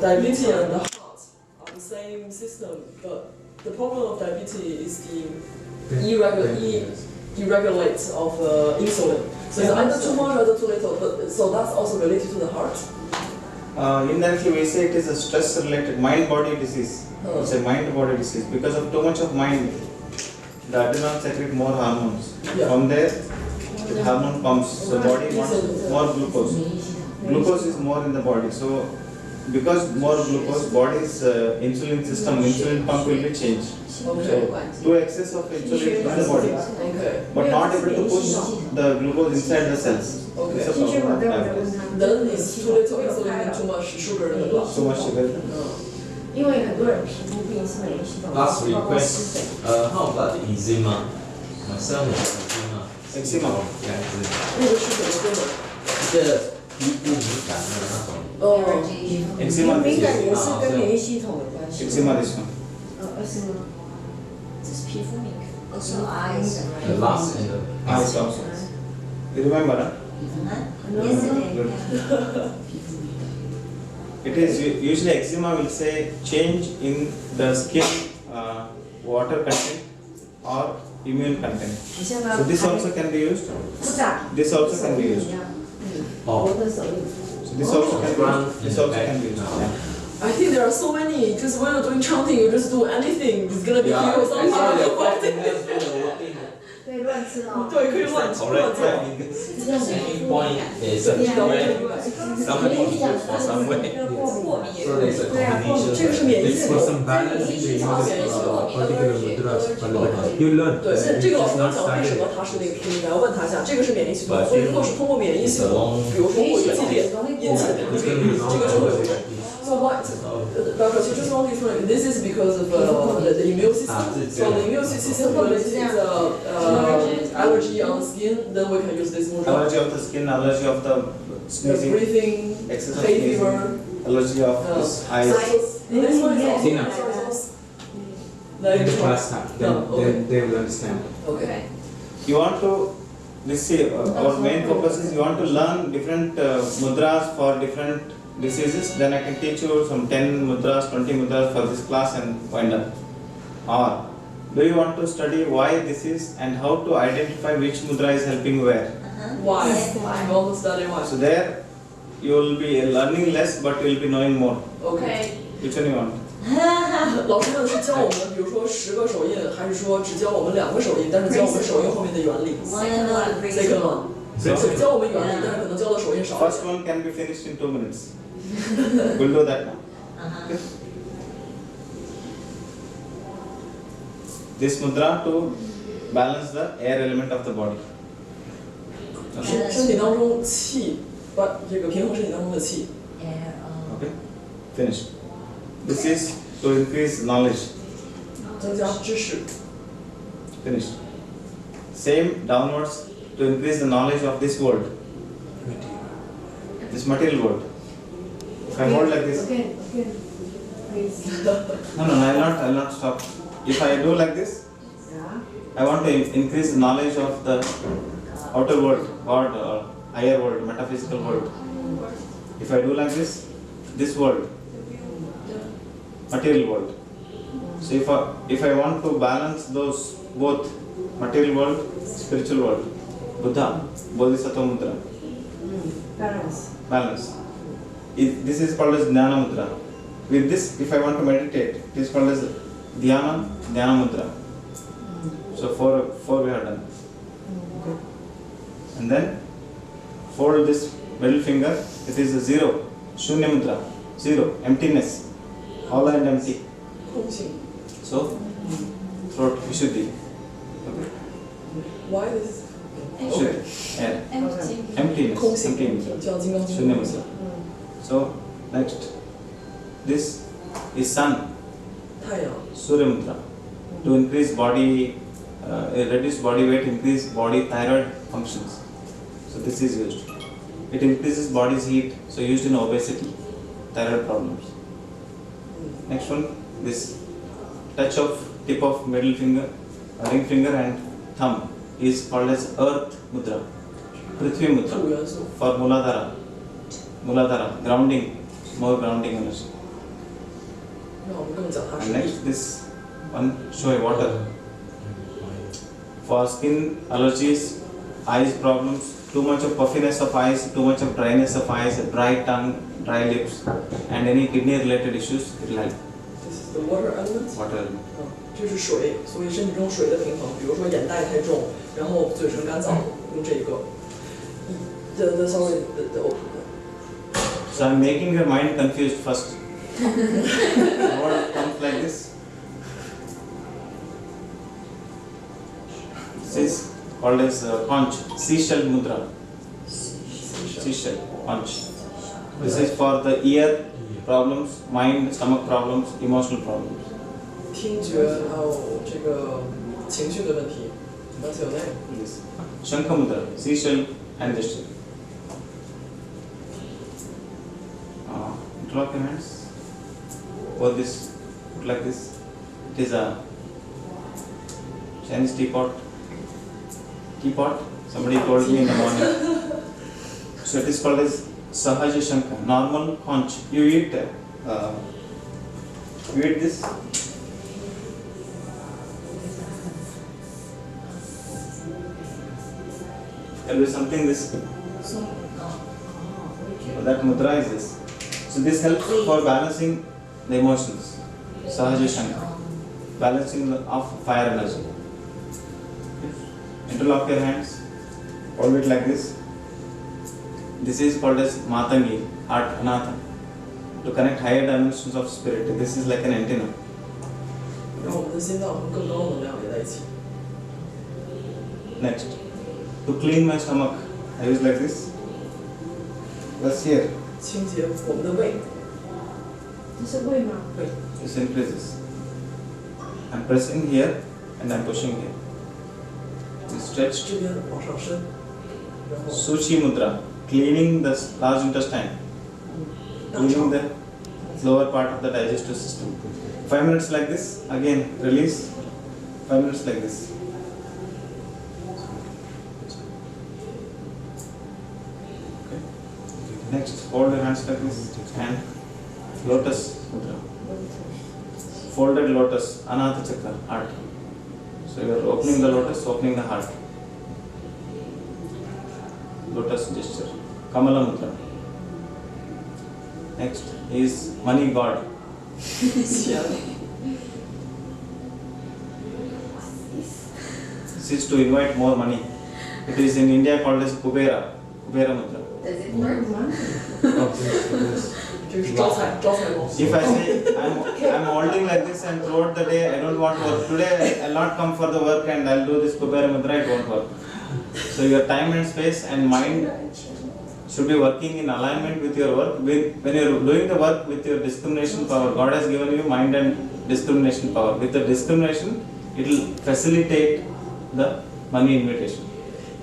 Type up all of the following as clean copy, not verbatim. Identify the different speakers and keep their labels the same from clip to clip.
Speaker 1: diabetes and the heart are the same system, but the problem of diabetes is the irregulate of insulin. So it's either too much or too little, but so that's also related to the heart.
Speaker 2: Indirectly we say it is a stress related mind-body disease. It's a mind-body disease. Because of too much of mind, the adrenal secrete more hormones.
Speaker 1: Yeah.
Speaker 2: From there, the hormone pumps, so body wants more glucose. Glucose is more in the body, so because more glucose, body's insulin system, insulin pump will be changed.
Speaker 1: Okay.
Speaker 2: So, to excess of insulin in the body,
Speaker 1: Okay.
Speaker 2: but not able to push the glucose inside the cells.
Speaker 1: Okay.
Speaker 2: It's a problem of diabetes.
Speaker 1: Then it's too little insulin and too much sugar in the blood.
Speaker 2: So much sugar.
Speaker 3: 因为很多人皮肤病是免疫系统，
Speaker 4: Last
Speaker 3: 包括
Speaker 4: request.
Speaker 3: 湿疹。
Speaker 4: How about the eczema? Myself has eczema.
Speaker 2: Eczema.
Speaker 4: Yeah,
Speaker 1: 那个是什么功能？
Speaker 4: 这个皮肤敏感的那种。
Speaker 1: 哦，
Speaker 2: Eczema
Speaker 3: 敏
Speaker 2: this
Speaker 3: 感也
Speaker 2: is
Speaker 3: 是跟免疫系统有关系。
Speaker 2: eczema this one.
Speaker 3: 是吗？
Speaker 5: 这是皮肤敏感。
Speaker 3: Also eyes.
Speaker 4: The last and the
Speaker 2: Eyes also. You remember, huh?
Speaker 5: Yesterday.
Speaker 2: It is usually eczema will say change in the skin water content or immune content.
Speaker 3: 你现在
Speaker 2: So this also can be used.
Speaker 3: 不长，
Speaker 2: This also can be used.
Speaker 4: 哦，
Speaker 3: 我的手印。
Speaker 2: So this also can be used. This also can be used. Yeah.
Speaker 1: I think there are so many. Just when you're doing chanting, you just do anything. It's gonna be healed somehow.
Speaker 3: 可以乱吃哦。
Speaker 1: 对，可以乱吃乱做。
Speaker 4: Any point is somewhere somebody is for somewhere.
Speaker 5: 过敏也
Speaker 4: So there's a
Speaker 3: 对啊，
Speaker 4: combination.
Speaker 1: 这个是免疫
Speaker 6: This
Speaker 1: 系
Speaker 6: for
Speaker 1: 统。
Speaker 6: some balance they use particular mudras for the you learn.
Speaker 1: 对，这个老师
Speaker 6: It's
Speaker 1: 刚
Speaker 6: not
Speaker 1: 讲为什
Speaker 6: started.
Speaker 1: 么他是那个拼音，然后问他一下，这个是免疫系统，所以如果是通过免疫系统，比如说过于激烈引起的皮肤病，这个就会有用。So what, Doctor, so just want to explain, this is because of the immune system. So the immune system, when it is allergy on the skin, then we can use this mudra.
Speaker 2: Allergy of the skin, allergy of the
Speaker 1: The
Speaker 2: sneezing,
Speaker 1: breathing,
Speaker 2: excess of
Speaker 1: hay
Speaker 2: sneezing,
Speaker 1: fever.
Speaker 2: allergy of this eyes.
Speaker 1: This one is
Speaker 6: Tina.
Speaker 1: also
Speaker 6: In the
Speaker 1: like
Speaker 6: class time, then they will understand.
Speaker 1: okay.
Speaker 2: You want to, this see, our main focus is you want to learn different mudras for different diseases, then I can teach you some 10 mudras, 20 mudras for this class and wind up. Or do you want to study why this is and how to identify which mudra is helping where?
Speaker 1: Why? You want to study why?
Speaker 2: So there you will be learning less but you will be knowing more.
Speaker 1: Okay.
Speaker 2: Which one you want?
Speaker 1: 老师问是教我们，比如说10个手印，还是说只教我们2个手印，但是教我们手印后面的原理 ？Second one. 所以教我们原理，但是可能教的手印少一
Speaker 2: First
Speaker 1: 点。
Speaker 2: one can be finished in 2 minutes. We'll do that now. Okay. This mudra to balance the air element of the body.
Speaker 1: 身体当中气，把这个平衡身体当中的气。
Speaker 2: Okay. Finished. This is to increase knowledge.
Speaker 1: 增加知识。
Speaker 2: Finished. Same downwards to increase the knowledge of this world. This material world. If I hold like this.
Speaker 3: Okay, please.
Speaker 2: No, I will not stop. If I do like this,
Speaker 3: Yeah.
Speaker 2: I want to increase the knowledge of the outer world, God, or higher world, metaphysical world. If I do like this world, material world. So if I want to balance those both material world, spiritual world, Buddha, Bodhisattva Mudra, balance. This is called as Jnana Mudra. With this, if I want to meditate, it is called as Dhyana Mudra. So four we have done. And then fold this middle finger. It is a 0, Shunya Mudra, 0, emptiness, hollow and empty.
Speaker 1: 空性。
Speaker 2: So throat Vishuddhi. Okay.
Speaker 1: Why this?
Speaker 2: Vishuddhi. Air. Emptiness.
Speaker 1: 空性
Speaker 2: Empty Mudra.
Speaker 1: 叫金刚经。
Speaker 2: Shunya Mudra. So next, this is sun,
Speaker 1: 太阳。
Speaker 2: Surya Mudra. To increase body, reduce body weight, increase body thyroid functions. So this is used. It increases body's heat, so used in obesity, thyroid problems. Next one, this touch of tip of middle finger, ring finger and thumb is called as Earth Mudra, Prithvi
Speaker 1: 土
Speaker 2: Mudra
Speaker 1: 元素。
Speaker 2: for Muladhara. Muladhara, grounding, more grounding energy.
Speaker 1: 那我们更讲它
Speaker 2: And
Speaker 1: 是
Speaker 2: next this one show a water. For skin allergies, eyes problems, too much of puffiness of eyes, too much of dryness of eyes, dry tongue, dry lips, and any kidney related issues, it will help.
Speaker 1: This is the water element.
Speaker 2: Water.
Speaker 1: 这是水，所以身体中水的平衡，比如说眼袋太重，然后嘴唇干燥，用这个。
Speaker 2: So I'm making your mind confused first. What comes like this? This is called as conch, seashell mudra. Seashell, conch. This is for the ear problems, mind, stomach problems, emotional problems.
Speaker 1: 听觉还有这个情绪的问题，而且有那个。
Speaker 2: Yes. Shankha mudra, seashell hand gesture. Interlock your hands. Or this, put like this. It is a Chinese teapot. Teapot. Somebody told me in the morning. So it is called as Sahaja Shankha, normal conch. You eat this. There will be something this. So that mudra is this. So this helps for balancing the emotions. Sahaja Shankha. Balancing of fire energy. Interlock your hands. Hold it like this. This is called as Matangi, heart anatha. To connect higher dimensions of spirit. This is like an antenna.
Speaker 1: 然后我们的心脏和更高能量连在一起。
Speaker 2: Next, to clean my stomach, I use like this. Plus here,
Speaker 1: 清洁我们的胃，
Speaker 3: 这是胃吗？
Speaker 1: 胃。
Speaker 2: this increases. I'm pressing here and I'm pushing here. You stretch.
Speaker 1: 这边往上伸，然后
Speaker 2: Suchi mudra, cleaning the large intestine,
Speaker 1: 大
Speaker 2: cleaning
Speaker 1: 肠。
Speaker 2: the lower part of the digestive system. 5 minutes like this, again release. 5 minutes like this. Okay. Next, hold your hands like this and lotus mudra. Folded lotus, anahata chakra, heart. So you are opening the lotus, opening the heart. Lotus gesture. Kamala mudra. Next is money god.
Speaker 1: 钱，
Speaker 2: This is to invite more money. It is in India called as Kubera mudra.
Speaker 3: Does it work?
Speaker 1: 这个是招财猫。
Speaker 2: If I say I'm holding like this and throughout the day I don't want work. Today I'll not come for the work and I'll do this Kubera mudra, it won't work. So your time and space and mind should be working in alignment with your work. When you're doing the work with your discrimination power, God has given you mind and discrimination power. With the discrimination, it will facilitate the money invitation.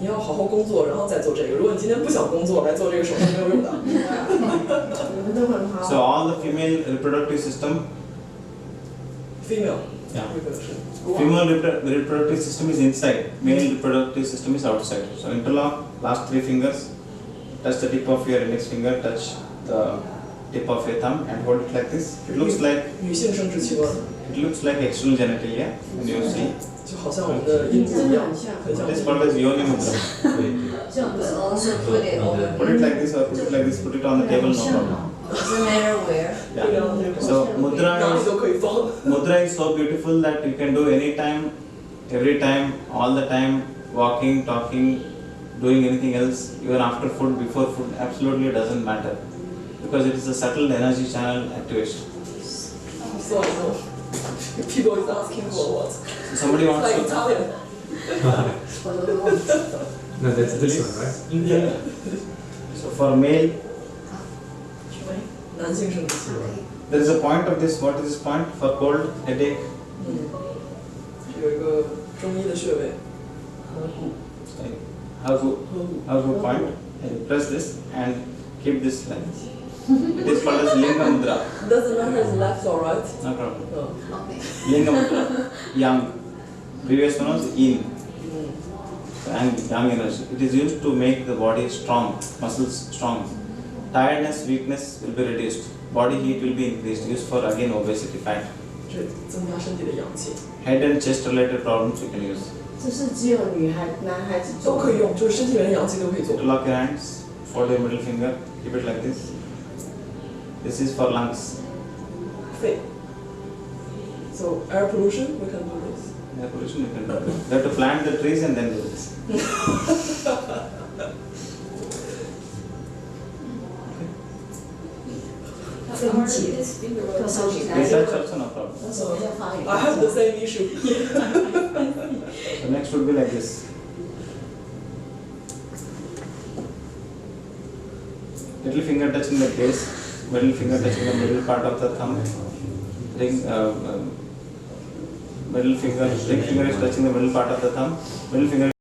Speaker 1: 你要好好工作，然后再做这个。如果你今天不想工作，来做这个手术没有用的。
Speaker 3: 你们都很好。
Speaker 2: So all the female reproductive system,
Speaker 1: Female，
Speaker 2: Yeah.
Speaker 1: 这个是。
Speaker 2: female reproductive system is inside, male reproductive system is outside. So interlock last 3 fingers, touch the tip of your index finger, touch the tip of your thumb and hold it like this. It looks like
Speaker 1: 女性生殖器官，
Speaker 2: external genitalia when you see.
Speaker 1: 就好像我们的阴部一样，很像
Speaker 2: It is called as yoni mudra.
Speaker 3: 这样子 also put it over.
Speaker 2: Put it like this or put it like this, put it on the table, no problem.
Speaker 3: Doesn't matter where.
Speaker 2: Yeah. So
Speaker 1: 哪里都可以放。
Speaker 2: mudra is so beautiful that you can do anytime, every time, all the time, walking, talking, doing anything else, even after food, before food, absolutely doesn't matter. Because it is a subtle energy channel activation.
Speaker 1: So people is asking for what?
Speaker 2: So somebody wants
Speaker 1: Like
Speaker 2: to.
Speaker 1: Italian.
Speaker 6: No, that's this one, right?
Speaker 1: Yeah.
Speaker 2: So for male,
Speaker 1: 男性生殖器官。
Speaker 2: there is a point of this. What is this point? For cold, headache.
Speaker 1: 有一个中医的穴位，
Speaker 2: How to point? And you press this and keep this like this. It is called as linga mudra.
Speaker 1: Doesn't matter is left or right.
Speaker 2: No problem.
Speaker 1: 嗯
Speaker 2: Linga mudra, yang. Previous one was yin. And yang energy. It is used to make the body strong, muscles strong. Tiredness, weakness will be reduced. body heat will be increased, used for again obesity, fat.
Speaker 1: 这增加身体的阳气
Speaker 2: Head and chest related problems you can use.
Speaker 3: 这是只有男孩子做
Speaker 1: 都可以用，就是身体里面的阳气都可以做。
Speaker 2: Interlock your hands, fold your middle finger, keep it like this. This is for lungs.
Speaker 1: 肺 So air pollution, we can do this.
Speaker 2: Air pollution you can do. You have to plant the trees and then do this.
Speaker 3: 分解，多少给大
Speaker 2: This
Speaker 3: 家
Speaker 2: touch also no problem.
Speaker 3: 我手在发炎。
Speaker 1: I have the same issue.
Speaker 2: So next would be like this. Little finger touching the base, middle finger touching the middle part of the thumb. Middle finger, ring finger is touching the middle part of the thumb. Middle finger